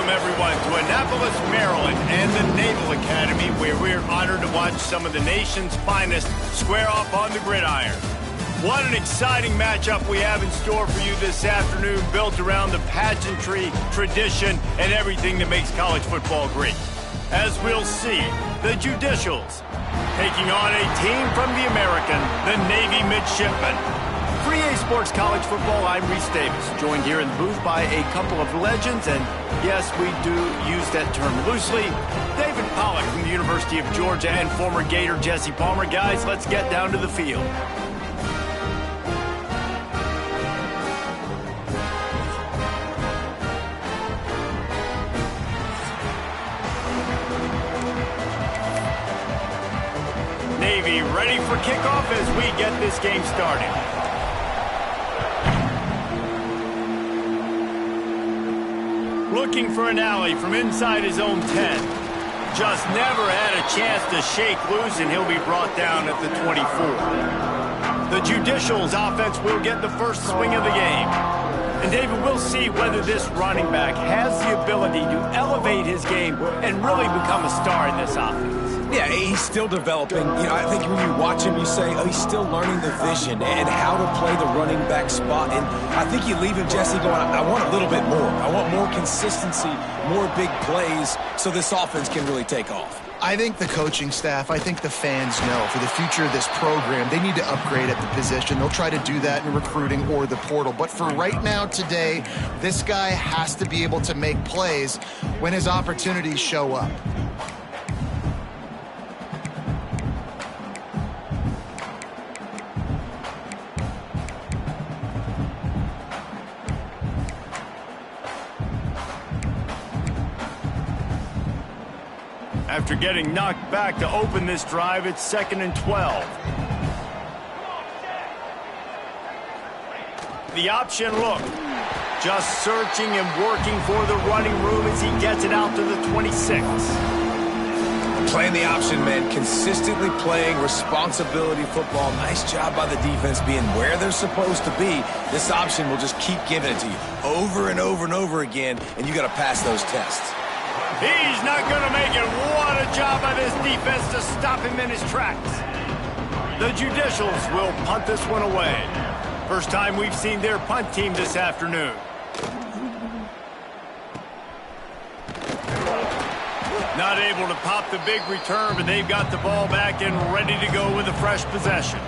Welcome, everyone, to Annapolis, Maryland, and the Naval Academy, where we're honored to watch some of the nation's finest square off on the gridiron. What an exciting matchup we have in store for you this afternoon, built around the pageantry, tradition, and everything that makes college football great. As we'll see, the Judicials taking on a team from the American, the Navy Midshipmen. For EA Sports College Football, I'm Reese Davis, joined here in the booth by a couple of legends, and yes, we do use that term loosely. David Pollack from the University of Georgia and former Gator Jesse Palmer. Guys, let's get down to the field. Navy ready for kickoff as we get this game started. Looking for an alley from inside his own 10. Just never had a chance to shake loose, and he'll be brought down at the 24. The Judicials offense will get the first swing of the game. And David, we'll see whether this running back has the ability to elevate his game and really become a star in this offense. Yeah, he's still developing. You know, I think when you watch him, you say, oh, he's still learning the vision and how to play the running back spot. And I think you leave him, Jesse, going, I want a little bit more. I want more consistency, more big plays, so this offense can really take off. I think the coaching staff, I think the fans know for the future of this program, they need to upgrade at the position. They'll try to do that in recruiting or the portal. But for right now, today, this guy has to be able to make plays when his opportunities show up. After getting knocked back to open this drive, it's 2nd and 12. The option look. Just searching and working for the running room as he gets it out to the 26. Playing the option, man. Consistently playing responsibility football. Nice job by the defense being where they're supposed to be. This option will just keep giving it to you over and over and over again, and you got to pass those tests. He's not going to make it. What a job by this defense to stop him in his tracks. The Judicials will punt this one away. First time we've seen their punt team this afternoon. Not able to pop the big return, but they've got the ball back and ready to go with a fresh possession.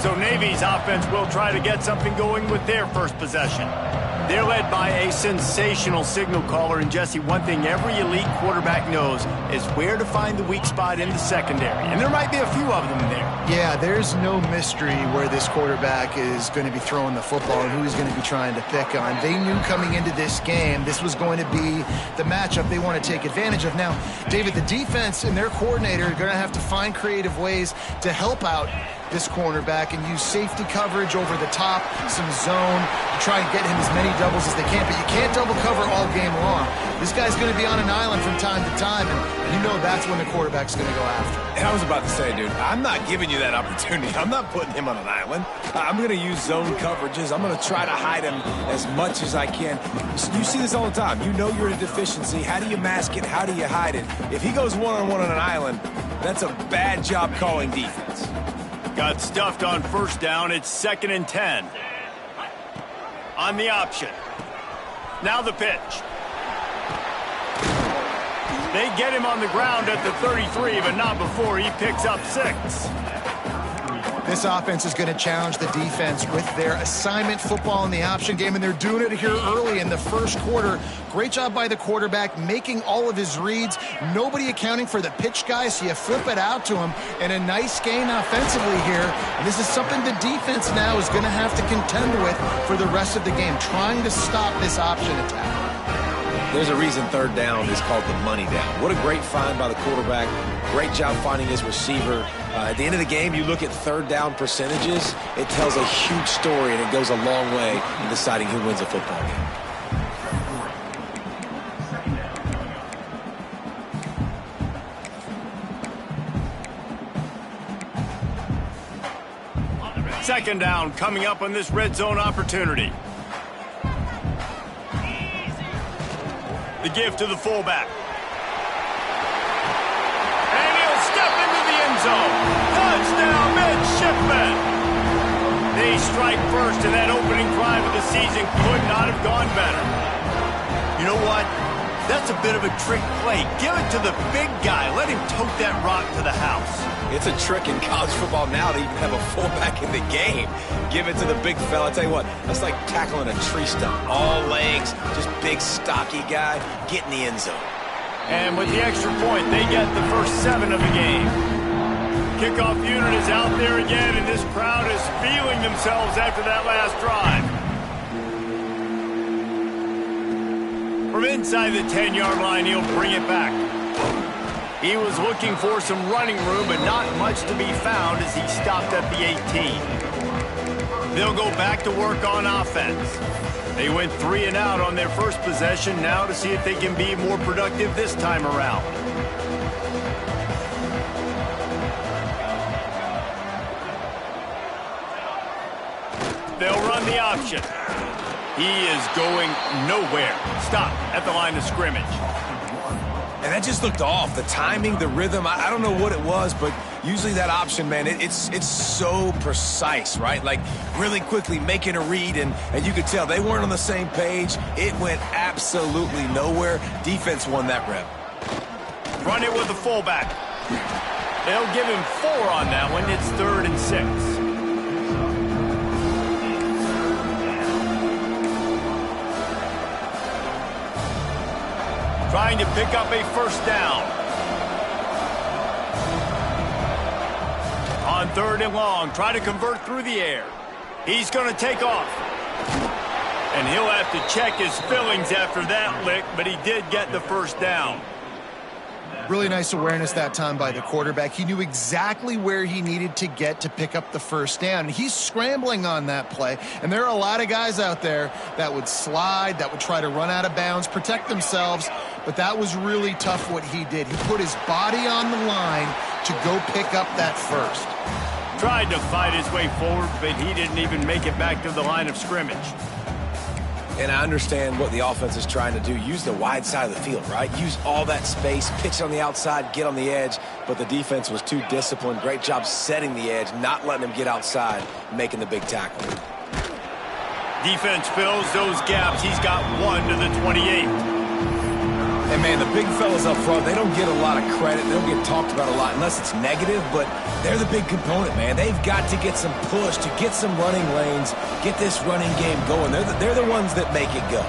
So Navy's offense will try to get something going with their first possession. They're led by a sensational signal caller, and Jesse, one thing every elite quarterback knows is where to find the weak spot in the secondary, and there might be a few of them there. Yeah, there's no mystery where this quarterback is going to be throwing the football and who he's going to be trying to pick on. They knew coming into this game this was going to be the matchup they want to take advantage of. Now, David, the defense and their coordinator are going to have to find creative ways to help out this cornerback and use safety coverage over the top, some zone, to try and get him as many doubles as they can. But you can't double cover all game long. This guy's going to be on an island from time to time, and you know that's when the quarterback's going to go after him. And I was about to say, dude, I'm not giving you that opportunity. I'm not putting him on an island. I'm going to use zone coverages. I'm going to try to hide him as much as I can. You see this all the time. You know you're in a deficiency. How do you mask it? How do you hide it? If he goes one-on-one on an island, that's a bad job calling defense. Got stuffed on first down. It's 2nd and 10. On the option. Now the pitch. They get him on the ground at the 33, but not before he picks up 6. This offense is going to challenge the defense with their assignment football in the option game, and they're doing it here early in the first quarter. Great job by the quarterback, making all of his reads. Nobody accounting for the pitch guy, so you flip it out to him, and a nice gain offensively here. And this is something the defense now is going to have to contend with for the rest of the game, trying to stop this option attack. There's a reason third down is called the money down. What a great find by the quarterback. Great job finding his receiver. At the end of the game, you look at third down percentages. It tells a huge story, and it goes a long way in deciding who wins a football game. Second down coming up on this red zone opportunity. The give to the fullback. And he'll step into the end zone. Touchdown, midshipmen. They strike first, and that opening drive of the season could not have gone better. You know what? That's a bit of a trick play. Give it to the big guy. Let him tote that rock to the house. It's a trick in college football now to even have a fullback in the game. Give it to the big fella. I tell you what, that's like tackling a tree stump. All legs, just big, stocky guy. Get in the end zone. And with the extra point, they get the first 7 of the game. Kickoff unit is out there again, and this crowd is feeling themselves after that last drive. From inside the 10-yard line, he'll bring it back. He was looking for some running room, but not much to be found as he stopped at the 18. They'll go back to work on offense. They went 3 and out on their first possession, now to see if they can be more productive this time around. They'll run the option. He is going nowhere. Stop at the line of scrimmage. And that just looked off. The timing, the rhythm, I don't know what it was, but usually that option, man, it's so precise, right? Like really quickly making a read, and you could tell they weren't on the same page. It went absolutely nowhere. Defense won that rep. Run it with the fullback. They'll give him 4 on that one. It's 3rd and 6. Trying to pick up a first down. On 3rd and long, try to convert through the air. He's going to take off. And he'll have to check his fillings after that lick, but he did get the first down. Really nice awareness that time by the quarterback. He knew exactly where he needed to get to pick up the first down. He's scrambling on that play, and there are a lot of guys out there that would slide, that would try to run out of bounds, protect themselves, but that was really tough what he did. He put his body on the line to go pick up that first. Tried to fight his way forward, but he didn't even make it back to the line of scrimmage. And I understand what the offense is trying to do. Use the wide side of the field, right? Use all that space, pitch on the outside, get on the edge. But the defense was too disciplined. Great job setting the edge, not letting him get outside, making the big tackle. Defense fills those gaps. He's got 1 to the 28. And, man, the big fellas up front, they don't get a lot of credit. They don't get talked about a lot unless it's negative, but they're the big component, man. They've got to get some push, to get some running lanes, get this running game going. They're the ones that make it go.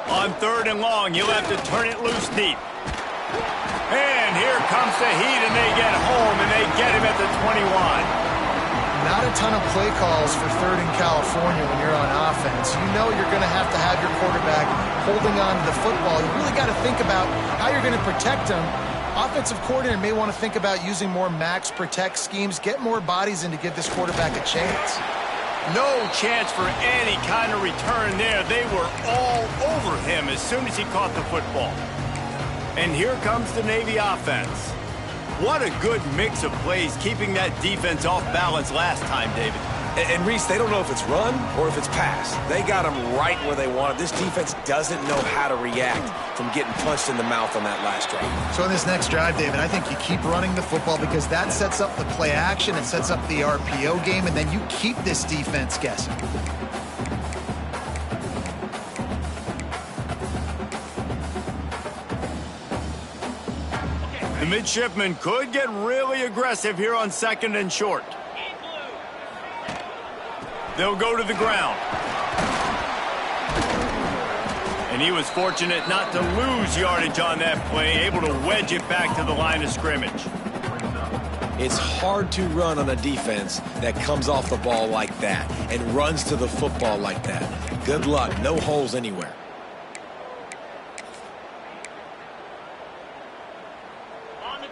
On 3rd and long, you'll have to turn it loose deep. And here comes the heat, and they get home, and they get him at the 21. Not a ton of play calls for 3rd in California when you're on offense. You know you're going to have your quarterback holding on to the football. You really got to think about how you're going to protect him. Offensive coordinator may want to think about using more max protect schemes, get more bodies in to give this quarterback a chance. No chance for any kind of return there. They were all over him as soon as he caught the football. And here comes the Navy offense. What a good mix of plays, keeping that defense off balance last time, David. And Reese, they don't know if it's run or if it's pass. They got them right where they want it. This defense doesn't know how to react from getting punched in the mouth on that last drive. So in this next drive, David, I think you keep running the football because that sets up the play action, it sets up the RPO game, and then you keep this defense guessing. The midshipmen could get really aggressive here on 2nd and short. They'll go to the ground. And he was fortunate not to lose yardage on that play, able to wedge it back to the line of scrimmage. It's hard to run on a defense that comes off the ball like that and runs to the football like that. Good luck. No holes anywhere.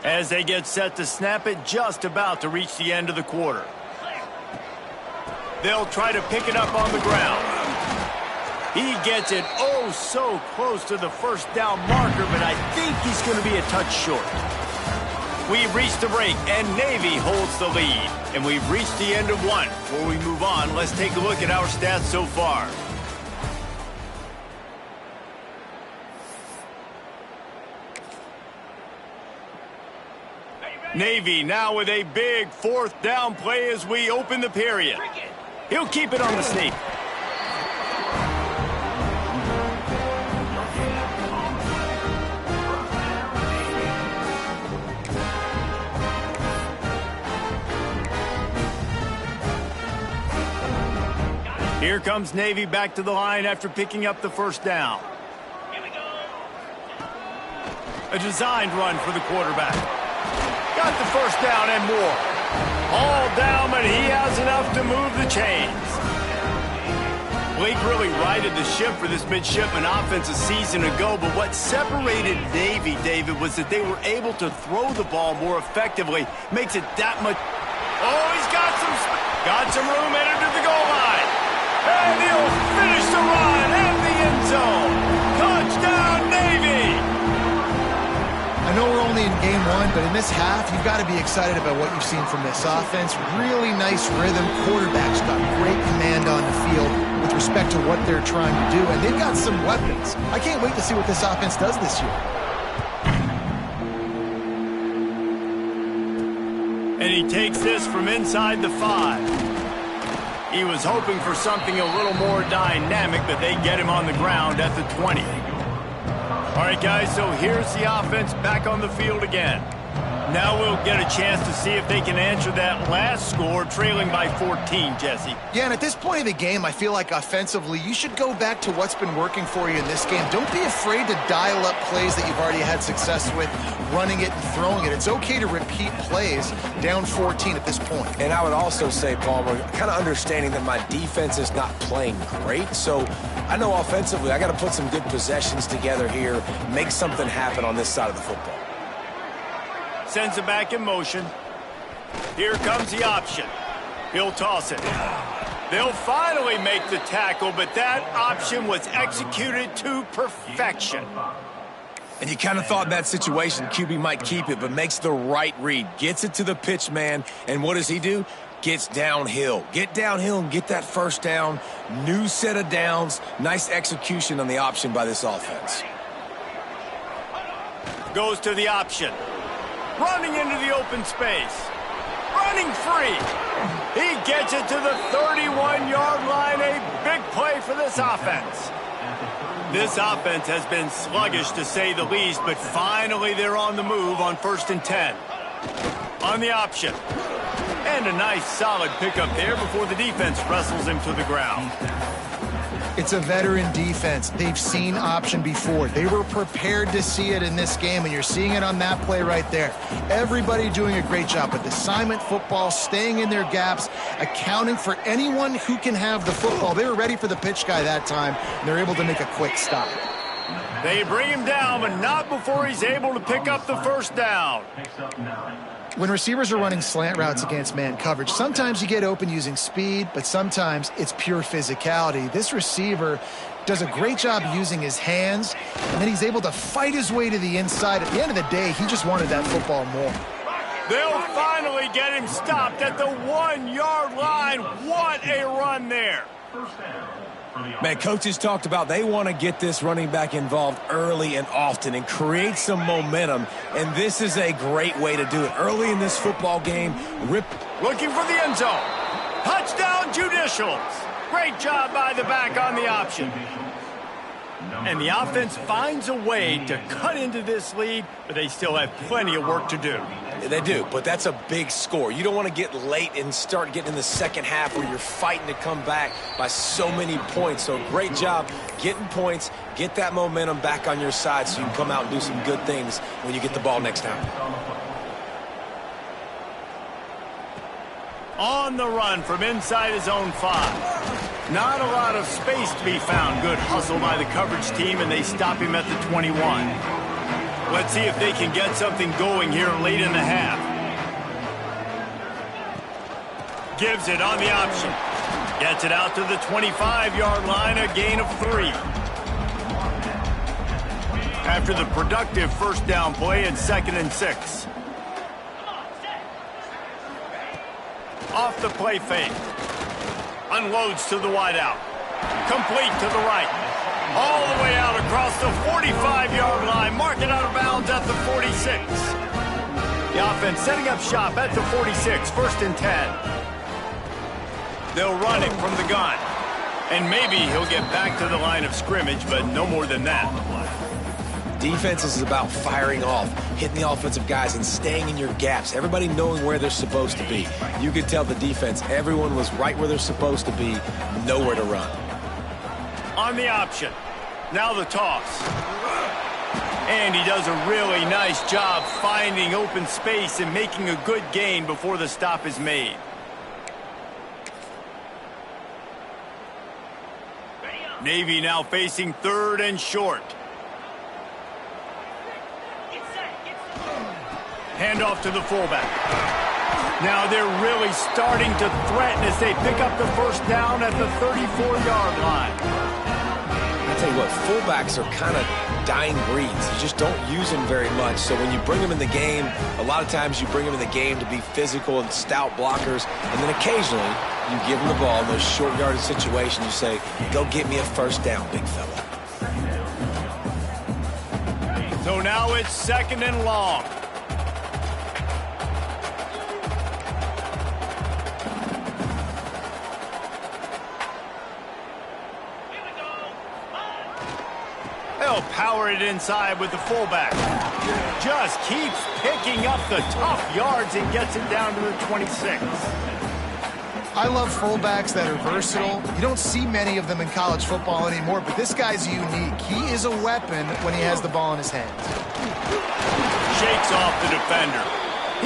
As they get set to snap it, just about to reach the end of the quarter. They'll try to pick it up on the ground. He gets it oh so close to the first down marker, but I think he's going to be a touch short. We've reached the break, and Navy holds the lead. And we've reached the end of one. Before we move on, let's take a look at our stats so far. Navy now with a big fourth down play as we open the period. He'll keep it on the sneak. Here comes Navy back to the line after picking up the first down. A designed run for the quarterback. Got the first down and more. All down, but he has enough to move the chains. Blake really righted the ship for this midshipman offense a season ago, but what separated Navy, David, was that they were able to throw the ball more effectively. Makes it that much. Oh, he's got some room headed to the goal line. And he'll finish the run at the end zone. Touchdown, Navy! I know we're only in game one, but in this half, you've got to be excited about what you've seen from this offense. Really nice rhythm. Quarterback's got great command on the field with respect to what they're trying to do, and they've got some weapons. I can't wait to see what this offense does this year. And he takes this from inside the 5. He was hoping for something a little more dynamic, but they get him on the ground at the 20. All right, guys, so here's the offense back on the field again. Now we'll get a chance to see if they can answer that last score, trailing by 14, Jesse. Yeah, and at this point of the game, I feel like offensively, you should go back to what's been working for you in this game. Don't be afraid to dial up plays that you've already had success with, running it and throwing it. It's okay to repeat plays down 14 at this point. And I would also say, Palmer, kind of understanding that my defense is not playing great, so I know offensively I got to put some good possessions together here, make something happen on this side of the football. Sends it back in motion. Here comes the option. He'll toss it. They'll finally make the tackle, but that option was executed to perfection. And you kind of thought in that situation QB might keep it, but makes the right read. Gets it to the pitch man, and what does he do? Gets downhill. Get downhill and get that first down. New set of downs. Nice execution on the option by this offense. Goes to the option. Running into the open space. Running free. He gets it to the 31-yard line. A big play for this offense. This offense has been sluggish, to say the least, but finally they're on the move on 1st and 10. On the option. And a nice, solid pickup there before the defense wrestles him to the ground. It's a veteran defense. They've seen option before. They were prepared to see it in this game, and you're seeing it on that play right there. Everybody doing a great job with assignment football, staying in their gaps, accounting for anyone who can have the football. They were ready for the pitch guy that time, and they're able to make a quick stop. They bring him down, but not before he's able to pick up the first down. When receivers are running slant routes against man coverage, sometimes you get open using speed, but sometimes it's pure physicality. This receiver does a great job using his hands, and then he's able to fight his way to the inside. At the end of the day, he just wanted that football more. They'll finally get him stopped at the 1-yard line. What a run there. Man, coaches talked about they want to get this running back involved early and often and create some momentum, and this is a great way to do it. Early in this football game, looking for the end zone. Touchdown, Judicials. Great job by the back on the option. And the offense finds a way to cut into this lead, but they still have plenty of work to do. They do, but that's a big score. You don't want to get late and start getting in the second half where you're fighting to come back by so many points. So great job getting points, get that momentum back on your side so you can come out and do some good things when you get the ball next time. On the run from inside his own 5. Not a lot of space to be found. Good hustle by the coverage team, and they stop him at the 21. Let's see if they can get something going here late in the half. Gives it on the option. Gets it out to the 25-yard line, a gain of 3. After the productive first down play and 2nd and 6. Off the play fake. Unloads to the wideout. Complete to the right. All the way out across the 45-yard line. Mark it out of bounds at the 46. The offense setting up shop at the 46, 1st and 10. They'll run it from the gun. And maybe he'll get back to the line of scrimmage, but no more than that. Defense is about firing off, hitting the offensive guys, and staying in your gaps. Everybody knowing where they're supposed to be. You could tell the defense, everyone was right where they're supposed to be, nowhere to run. On the option. Now the toss. And he does a really nice job finding open space and making a good gain before the stop is made. Navy now facing 3rd and short. Handoff to the fullback. Now they're really starting to threaten as they pick up the 1st down at the 34-yard line. I tell you what, fullbacks are kind of dying breeds. You just don't use them very much. So when you bring them in the game, a lot of times you bring them in the game to be physical and stout blockers, and then occasionally you give them the ball in those short yardage situations. You say, go get me a 1st down, big fella. So now it's 2nd and long. They'll power it inside with the fullback. Just keeps picking up the tough yards and gets it down to the 26. I love fullbacks that are versatile. You don't see many of them in college football anymore, but this guy's unique. He is a weapon when he has the ball in his hands. Shakes off the defender.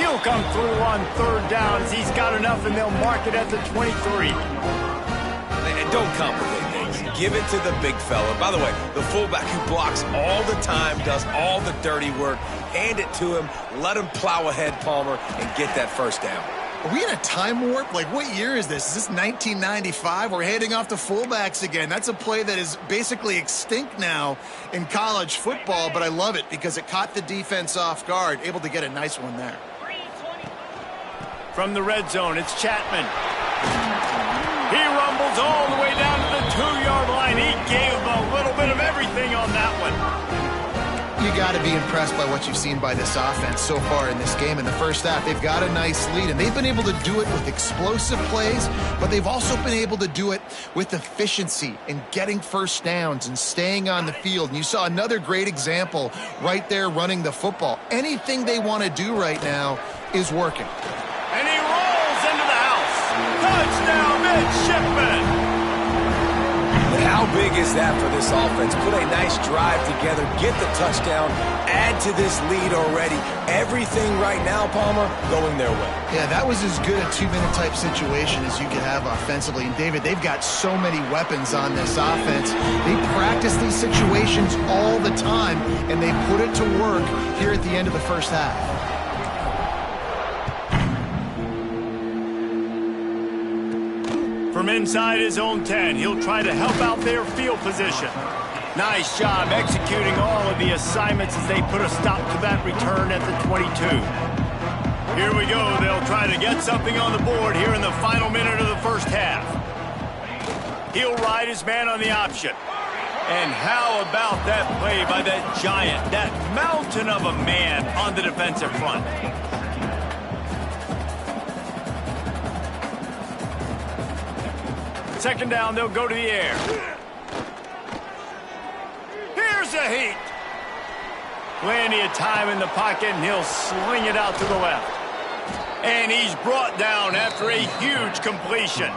He'll come through on 3rd down as he's got enough, and they'll mark it at the 23. And don't complicate things. Give it to the big fella. By the way, the fullback who blocks all the time, does all the dirty work. Hand it to him. Let him plow ahead, Palmer, and get that 1st down. Are we in a time warp? Like, what year is this? Is this 1995? We're handing off to fullbacks again. That's a play that is basically extinct now in college football, but I love it because it caught the defense off guard, able to get a nice one there. From the red zone, it's Chapman. He rumbles all the way down to the 2-yard line. He gave a little bit of everything on that one. You got to be impressed by what you've seen by this offense so far in this game. In the first half, they've got a nice lead, and they've been able to do it with explosive plays, but they've also been able to do it with efficiency and getting 1st downs and staying on the field. And you saw another great example right there running the football. Anything they want to do right now is working. And he rolls into the house. Touchdown, midshipman. How big is that for this offense? Put a nice drive together, get the touchdown, add to this lead already. Everything right now, Palmer, going their way. Yeah, that was as good a 2-minute type situation as you could have offensively. And, David, they've got so many weapons on this offense. They practice these situations all the time, and they put it to work here at the end of the first half. From inside his own 10, he'll try to help out their field position. Nice job executing all of the assignments as they put a stop to that return at the 22. Here we go. They'll try to get something on the board here in the final minute of the first half. He'll ride his man on the option. And how about that play by that giant, that mountain of a man on the defensive front? Second down, they'll go to the air. Here's a heat. Plenty of time in the pocket, and he'll sling it out to the left. And he's brought down after a huge completion.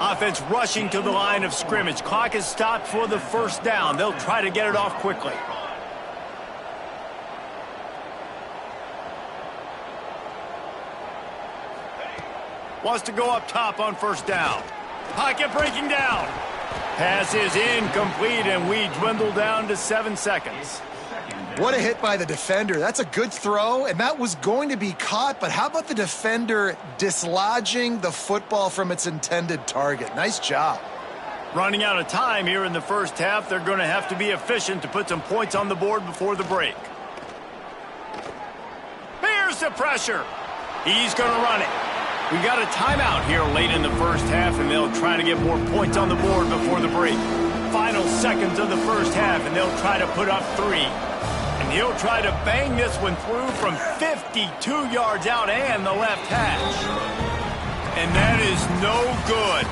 Offense rushing to the line of scrimmage. Clock is stopped for the 1st down. They'll try to get it off quickly. Wants to go up top on 1st down. Pocket breaking down. Pass is incomplete, and we dwindle down to 7 seconds. What a hit by the defender. That's a good throw, and that was going to be caught, but how about the defender dislodging the football from its intended target? Nice job. Running out of time here in the first half. They're going to have to be efficient to put some points on the board before the break. Here's the pressure. He's going to run it. We got a timeout here late in the first half, and they'll try to get more points on the board before the break. Final seconds of the first half, and they'll try to put up 3. And he'll try to bang this one through from 52 yards out and the left hash. And that is no good.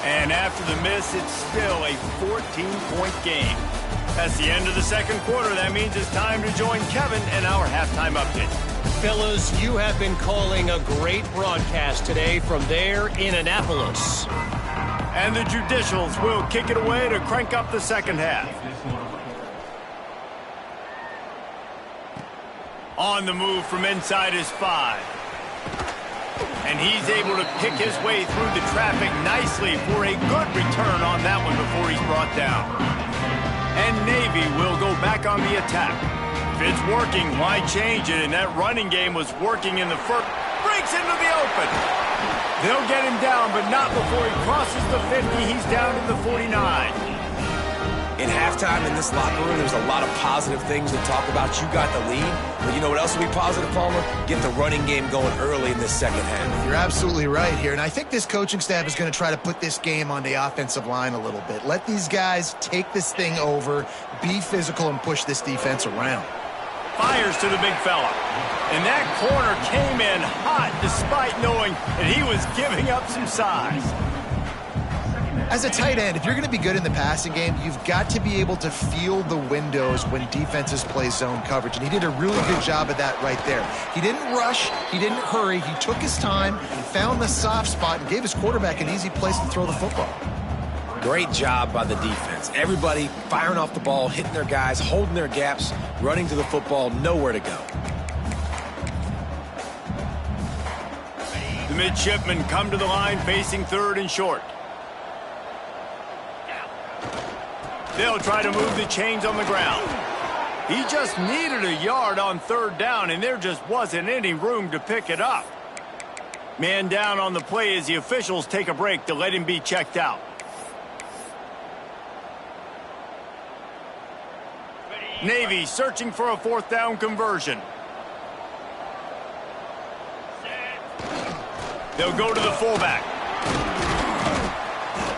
And after the miss, it's still a 14-point game. That's the end of the second quarter. That means it's time to join Kevin in our halftime update. Fellas, you have been calling a great broadcast today from there in Annapolis. And the Judicials will kick it away to crank up the second half. On the move from inside his 5. And he's able to pick his way through the traffic nicely for a good return on that one before he's brought down. And Navy will go back on the attack. If it's working, why change it? And that running game was working in the first. Breaks into the open. They'll get him down, but not before he crosses the 50. He's down to the 49. In halftime in this locker room, there's a lot of positive things to talk about. You got the lead, but you know what else will be positive, Palmer? Get the running game going early in this second half. You're absolutely right here, and I think this coaching staff is going to try to put this game on the offensive line a little bit. Let these guys take this thing over, be physical, and push this defense around. Fires to the big fella. And that corner came in hot despite knowing that he was giving up some size. As a tight end, if you're going to be good in the passing game, you've got to be able to feel the windows when defenses play zone coverage. And he did a really good job of that right there. He didn't rush. He didn't hurry. He took his time, found the soft spot, and gave his quarterback an easy place to throw the football. Great job by the defense. Everybody firing off the ball, hitting their guys, holding their gaps, running to the football, nowhere to go. The midshipmen come to the line facing third and short. They'll try to move the chains on the ground. He just needed a yard on third down, and there just wasn't any room to pick it up. Man down on the play as the officials take a break to let him be checked out. Navy searching for a fourth down conversion. They'll go to the fullback.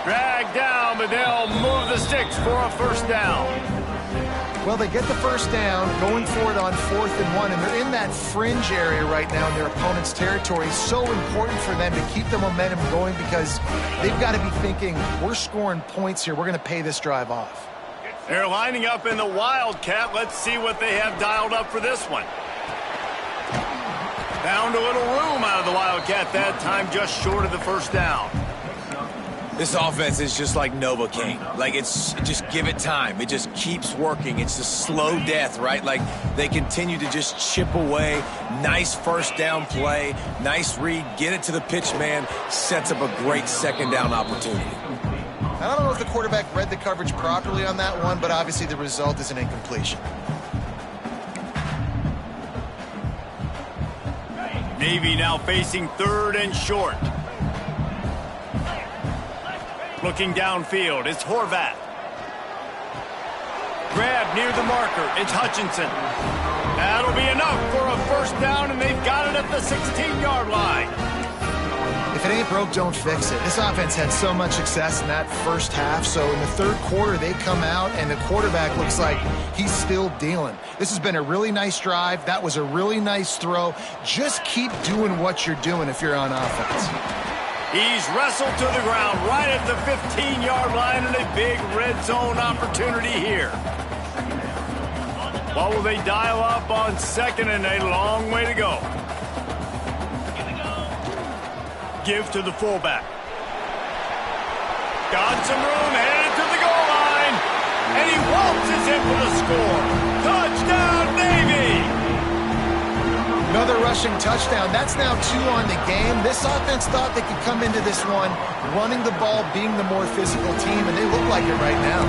Drag down, but they'll move the sticks for a first down. Well, they get the first down, going for it on 4th and 1, and they're in that fringe area right now in their opponent's territory. So important for them to keep the momentum going because they've got to be thinking, we're scoring points here. We're going to pay this drive off. They're lining up in the Wildcat. Let's see what they have dialed up for this one. Found a little room out of the Wildcat that time, just short of the first down. This offense is just like Novocaine. Like, it's just give it time. It just keeps working. It's a slow death, right? Like, they continue to just chip away. Nice first down play. Nice read. Get it to the pitch man. Sets up a great second down opportunity. I don't know if the quarterback read the coverage properly on that one, but obviously the result is an incompletion. Navy now facing third and short. Looking downfield, it's Horvat. Grab near the marker, it's Hutchinson. That'll be enough for a first down, and they've got it at the 16-yard line. If it ain't broke, don't fix it. This offense had so much success in that first half, so in the third quarter, they come out, and the quarterback looks like he's still dealing. This has been a really nice drive. That was a really nice throw. Just keep doing what you're doing if you're on offense. He's wrestled to the ground right at the 15-yard line, and a big red zone opportunity here. What will they dial up on second, and a long way to go? Give to the fullback. Got some room, headed to the goal line, and he waltzes in for the score. Touchdown, Navy! Another rushing touchdown. That's now 2 on the game. This offense thought they could come into this one running the ball, being the more physical team, and they look like it right now.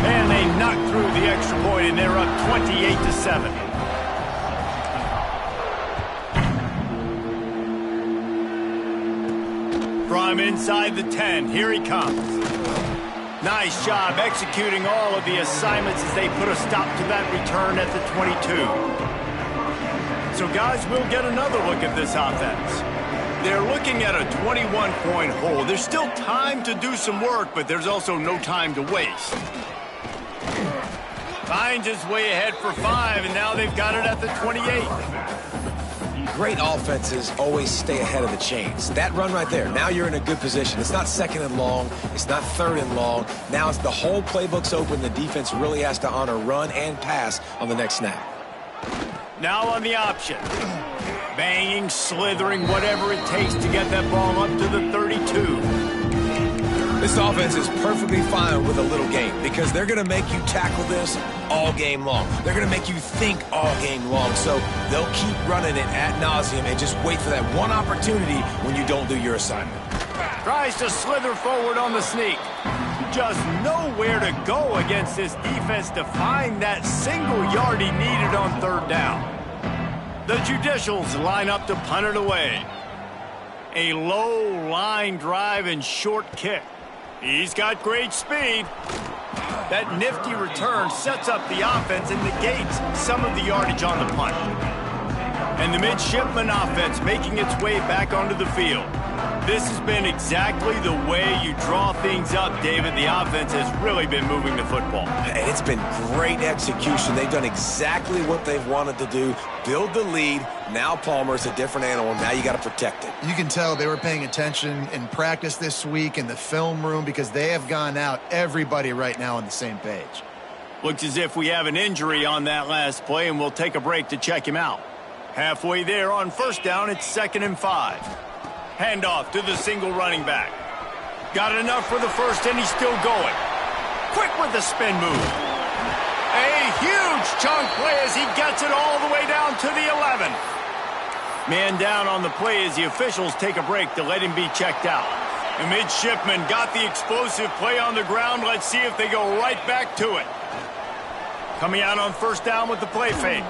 And they knocked through the extra point, and they're up 28-7. From inside the 10, here he comes. Nice job executing all of the assignments as they put a stop to that return at the 22. So, guys, we'll get another look at this offense. They're looking at a 21-point hole. There's still time to do some work, but there's also no time to waste. Finds his way ahead for 5, and now they've got it at the 28. Great offenses always stay ahead of the chains. That run right there, now you're in a good position. It's not second and long. It's not third and long. Now it's the whole playbook's open. The defense really has to honor run and pass on the next snap. Now on the option. Banging, slithering, whatever it takes to get that ball up to the 32. This offense is perfectly fine with a little game because they're going to make you tackle this all game long. They're going to make you think all game long. So they'll keep running it ad nauseum and just wait for that one opportunity when you don't do your assignment. Tries to slither forward on the sneak. Just nowhere to go against this defense to find that single yard he needed on third down. The Judicials line up to punt it away. A low line drive and short kick. He's got great speed. That nifty return sets up the offense and negates some of the yardage on the punt. And the midshipman offense making its way back onto the field. This has been exactly the way you draw things up, David. The offense has really been moving the football. And it's been great execution. They've done exactly what they've wanted to do. Build the lead. Now Palmer's a different animal. Now you got to protect it. You can tell they were paying attention in practice this week in the film room because they have gone out, everybody right now on the same page. Looks as if we have an injury on that last play, and we'll take a break to check him out. Halfway there on first down, it's 2nd and 5. Handoff to the single running back. Got enough for the first, and he's still going. Quick with the spin move. A huge chunk play as he gets it all the way down to the 11. Man down on the play as the officials take a break to let him be checked out. The midshipman got the explosive play on the ground. Let's see if they go right back to it. Coming out on first down with the play fake.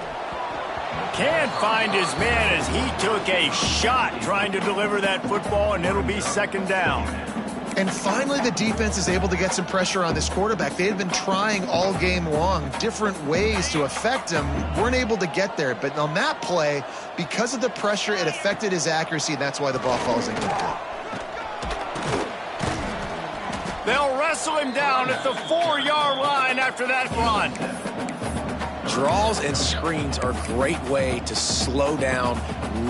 Can't find his man as he took a shot trying to deliver that football, and it'll be 2nd down. And finally, the defense is able to get some pressure on this quarterback. They had been trying all game long different ways to affect him. Weren't able to get there. But on that play, because of the pressure, it affected his accuracy, and that's why the ball falls incomplete. They'll wrestle him down at the 4-yard line after that run. Draws and screens are a great way to slow down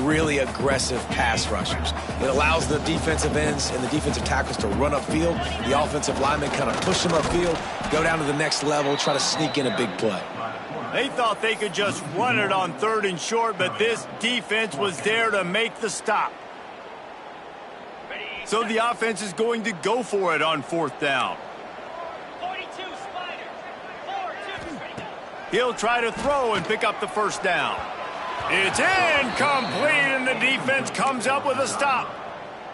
really aggressive pass rushers. It allows the defensive ends and the defensive tackles to run upfield. The offensive linemen kind of push them upfield, go down to the next level, try to sneak in a big play. They thought they could just run it on 3rd and short, but this defense was there to make the stop. So the offense is going to go for it on 4th down. He'll try to throw and pick up the first down. It's incomplete, and the defense comes up with a stop.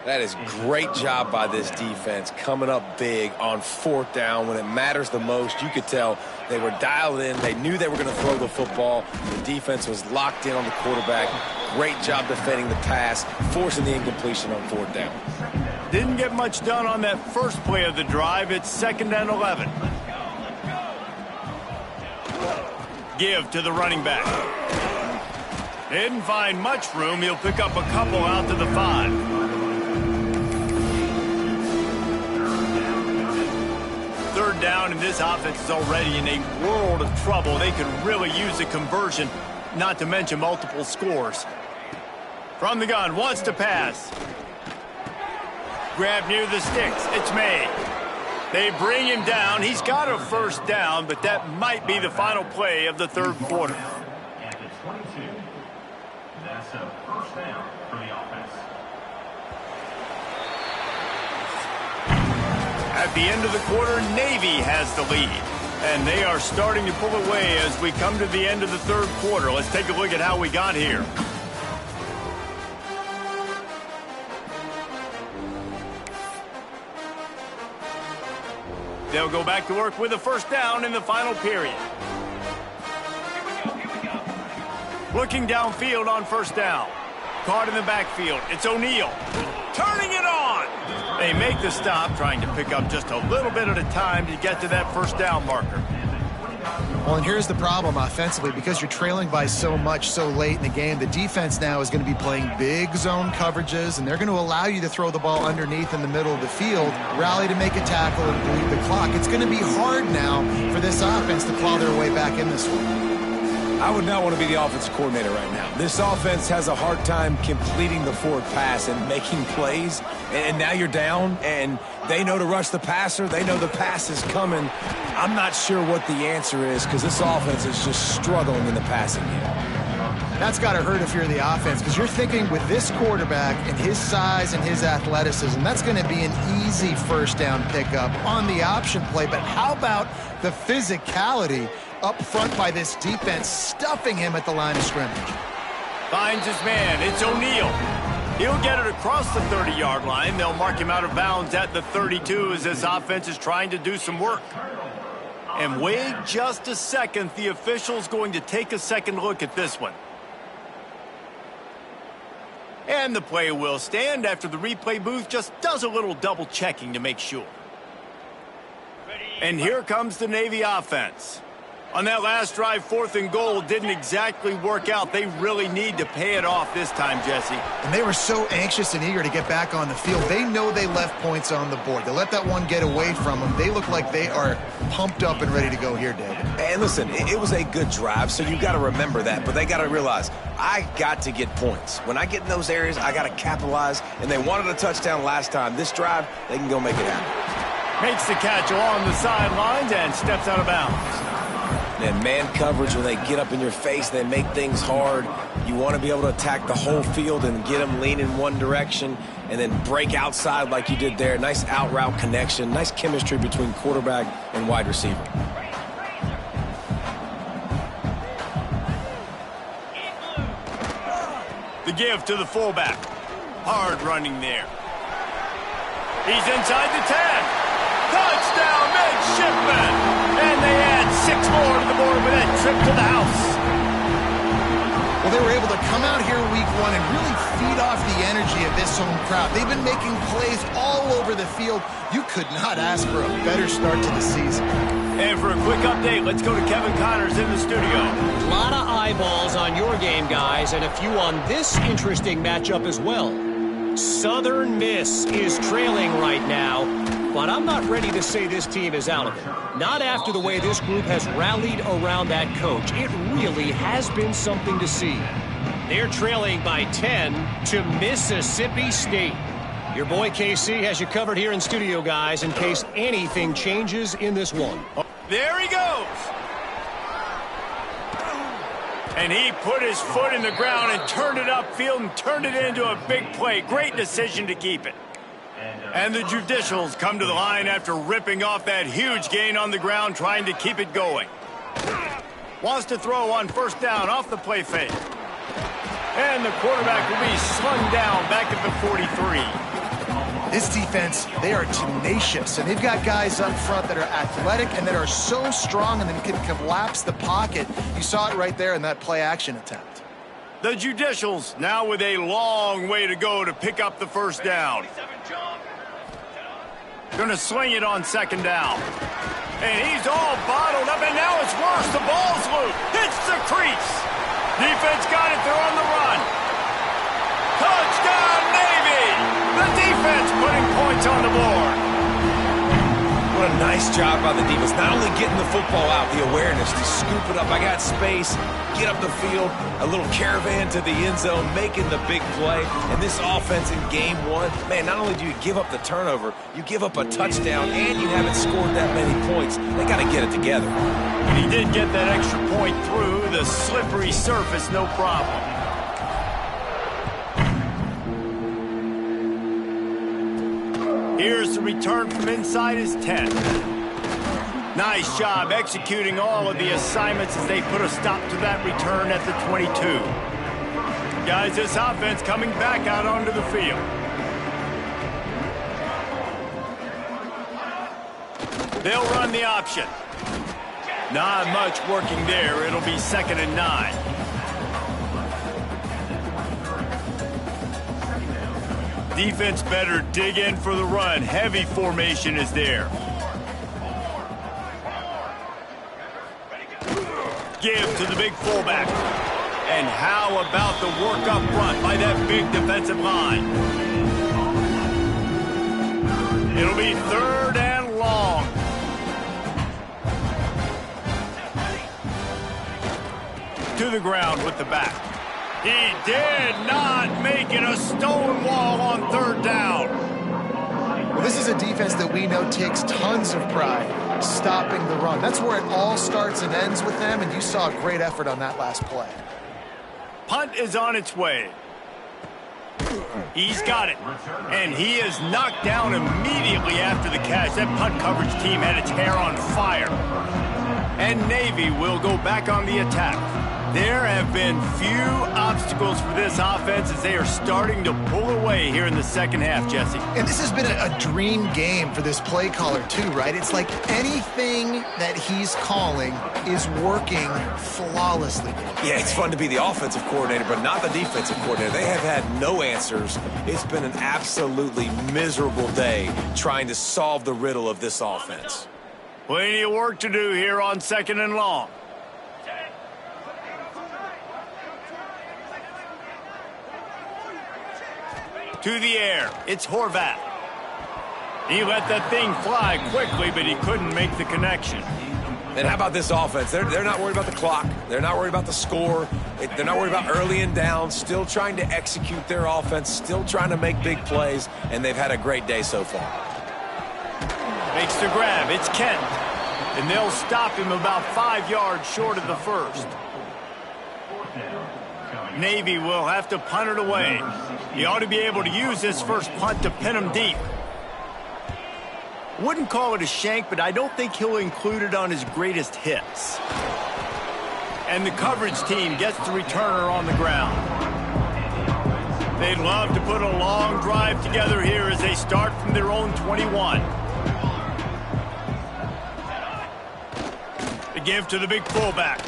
That is great job by this defense, coming up big on 4th down when it matters the most. You could tell they were dialed in. They knew they were going to throw the football. The defense was locked in on the quarterback. Great job defending the pass, forcing the incompletion on 4th down. Didn't get much done on that first play of the drive. It's 2nd and 11. Give to the running back. Didn't find much room. He'll pick up a couple out to the 5. Third down, and this offense is already in a world of trouble. They could really use a conversion, not to mention multiple scores. From the gun, wants to pass. Grab near the sticks. It's made. They bring him down. He's got a first down, but that might be the final play of the 3rd quarter. At the 22, that's a first down for the offense. At the end of the quarter, Navy has the lead, and they are starting to pull away as we come to the end of the 3rd quarter. Let's take a look at how we got here. They'll go back to work with a first down in the final period. Looking downfield on first down. Caught in the backfield. It's O'Neal. Turning it on. They make the stop, trying to pick up just a little bit at a time to get to that first down marker. Well, and here's the problem offensively. Because you're trailing by so much so late in the game, the defense now is going to be playing big zone coverages, and they're going to allow you to throw the ball underneath in the middle of the field, rally to make a tackle, and bleed the clock. It's going to be hard now for this offense to claw their way back in this one. I would not want to be the offensive coordinator right now. This offense has a hard time completing the forward pass and making plays, and now you're down, and they know to rush the passer. They know the pass is coming. I'm not sure what the answer is because this offense is just struggling in the passing game. That's got to hurt if you're the offense, because you're thinking with this quarterback and his size and his athleticism, that's going to be an easy first down pickup on the option play. But how about the physicality up front by this defense, stuffing him at the line of scrimmage? Finds his man. It's O'Neal. He'll get it across the 30-yard line. They'll mark him out of bounds at the 32 as this offense is trying to do some work. And wait just a second. The official's going to take a second look at this one. And the play will stand after the replay booth just does a little double checking to make sure. And here comes the Navy offense. On that last drive, 4th and goal didn't exactly work out. They really need to pay it off this time, Jesse. And they were so anxious and eager to get back on the field. They know they left points on the board. They let that one get away from them. They look like they are pumped up and ready to go here, David. And listen, it was a good drive, so you got to remember that. But they got to realize, I got to get points. When I get in those areas, I got to capitalize. And they wanted a touchdown last time. This drive, they can go make it happen. Makes the catch along the sidelines and steps out of bounds. And man coverage, when they get up in your face, they make things hard. You want to be able to attack the whole field and get them leaning one direction and then break outside like you did there. Nice out route connection, nice chemistry between quarterback and wide receiver. The give to the fullback. Hard running there. He's inside the 10. Touchdown, midshipman! And they add 6 more to the board with that trip to the house. Well, they were able to come out here week 1 and really feed off the energy of this home crowd. They've been making plays all over the field. You could not ask for a better start to the season. And for a quick update, let's go to Kevin Connors in the studio. A lot of eyeballs on your game, guys, and a few on this interesting matchup as well. Southern Miss is trailing right now, but I'm not ready to say this team is out of it. Not after the way this group has rallied around that coach. It really has been something to see. They're trailing by 10 to Mississippi State. Your boy KC has you covered here in studio, guys, in case anything changes in this one. There he goes. And he put his foot in the ground and turned it upfield and turned it into a big play. Great decision to keep it. And the Judicials come to the line after ripping off that huge gain on the ground, trying to keep it going. Wants to throw on first down off the play fake. And the quarterback will be slung down back at the 43. This defense, they are tenacious, and they've got guys up front that are athletic and that are so strong and then can collapse the pocket. You saw it right there in that play-action attempt. The Judicials now with a long way to go to pick up the first down. Going to sling it on second down. And he's all bottled up, and now it's worse. The ball's loose. Hits the crease. Defense got it. They're on the run. Touchdown, Navy! The defense putting points on the board. What a nice job by the defense. Not only getting the football out, the awareness to scoop it up. I got space, get up the field, a little caravan to the end zone, making the big play. And this offense in game 1, man, not only do you give up the turnover, you give up a touchdown, and you haven't scored that many points. They got to get it together. And he did get that extra point through the slippery surface, no problem. Here's the return from inside his 10. Nice job executing all of the assignments as they put a stop to that return at the 22. Guys, this offense coming back out onto the field. They'll run the option. Not much working there. It'll be 2nd and 9. Defense better dig in for the run. Heavy formation is there. Give to the big fullback. And how about the work up front by that big defensive line? It'll be 3rd and long. To the ground with the back. He did not make it a stone wall on 3rd down. Well, this is a defense that we know takes tons of pride stopping the run. That's where it all starts and ends with them, and you saw a great effort on that last play. Punt is on its way. He's got it. And he is knocked down immediately after the catch. That punt coverage team had its hair on fire. And Navy will go back on the attack. There have been few obstacles for this offense as they are starting to pull away here in the second half, Jesse. And this has been a dream game for this play caller too, right? It's like anything that he's calling is working flawlessly. Yeah, it's fun to be the offensive coordinator, but not the defensive coordinator. They have had no answers. It's been an absolutely miserable day trying to solve the riddle of this offense. Plenty of work to do here on 2nd and long. To the air, it's Horvath. He let that thing fly quickly, but he couldn't make the connection. And how about this offense? They're not worried about the clock. They're not worried about the score. They're not worried about early and down. Still trying to execute their offense. Still trying to make big plays. And they've had a great day so far. Makes the grab. It's Kent. And they'll stop him about 5 yards short of the first. Navy will have to punt it away. He ought to be able to use this first punt to pin him deep. Wouldn't call it a shank, but I don't think he'll include it on his greatest hits. And the coverage team gets the returner on the ground. They'd love to put a long drive together here as they start from their own 21. The give to the big fullback.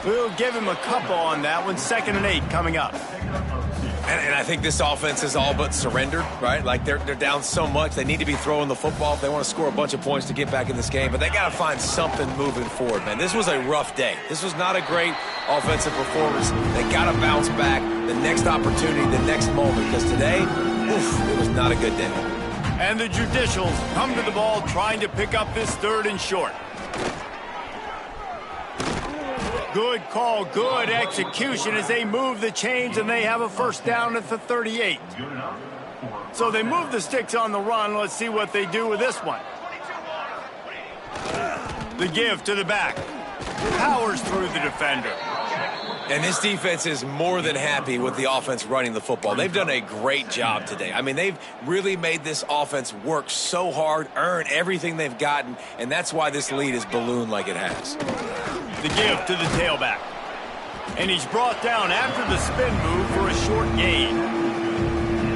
We'll give him a couple on that one. 2nd and 8 coming up. And I think this offense is all but surrendered, right? Like they're down so much. They need to be throwing the football if they want to score a bunch of points to get back in this game. But they got to find something moving forward, man. This was a rough day. This was not a great offensive performance. They got to bounce back the next opportunity, the next moment. Because today, it was not a good day. And the Judicials come to the ball trying to pick up this 3rd and short. Good call, good execution as they move the chains, and they have a first down at the 38. So they move the sticks on the run. Let's see what they do with this one. The give to the back. Powers through the defender. And this defense is more than happy with the offense running the football. They've done a great job today. I mean, they've really made this offense work so hard, earn everything they've gotten, and that's why this lead is ballooned like it has. The give to the tailback. And he's brought down after the spin move for a short gain.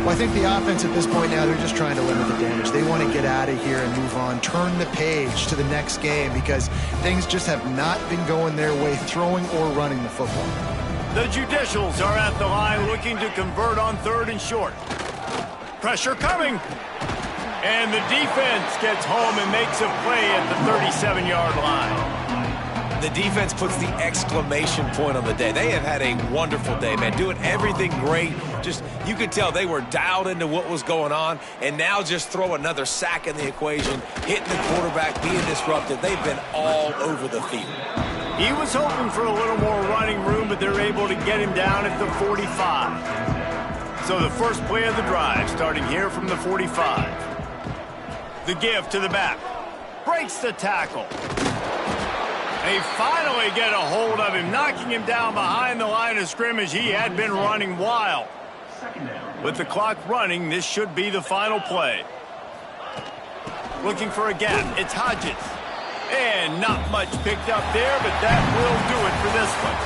Well, I think the offense at this point now, they're just trying to limit the damage. They want to get out of here and move on, turn the page to the next game because things just have not been going their way, throwing or running the football. The Judicials are at the line looking to convert on 3rd and short. Pressure coming. And the defense gets home and makes a play at the 37-yard line. The defense puts the exclamation point on the day. They have had a wonderful day, man. Doing everything great. Just, you could tell they were dialed into what was going on. And now just throw another sack in the equation, hitting the quarterback, being disruptive. They've been all over the field. He was hoping for a little more running room, but they're able to get him down at the 45. So the first play of the drive starting here from the 45. The give to the back. Breaks the tackle. They finally get a hold of him, knocking him down behind the line of scrimmage. He had been running wild. With the clock running, this should be the final play. Looking for a gap. It's Hodges. And not much picked up there, but that will do it for this one.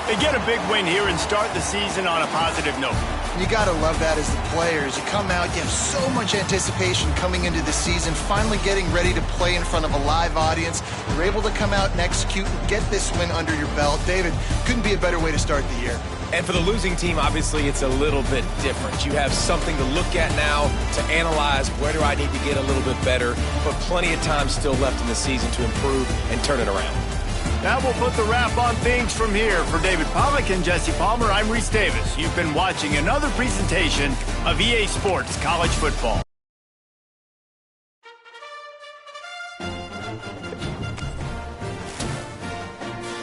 They get a big win here and start the season on a positive note. You got to love that as the players. You come out, you have so much anticipation coming into the season, finally getting ready to play in front of a live audience. You're able to come out and execute and get this win under your belt. David, couldn't be a better way to start the year. And for the losing team, obviously, it's a little bit different. You have something to look at now to analyze where do I need to get a little bit better, but plenty of time still left in the season to improve and turn it around. That will put the wrap on things from here. For David Pollack and Jesse Palmer, I'm Reese Davis. You've been watching another presentation of EA Sports College Football.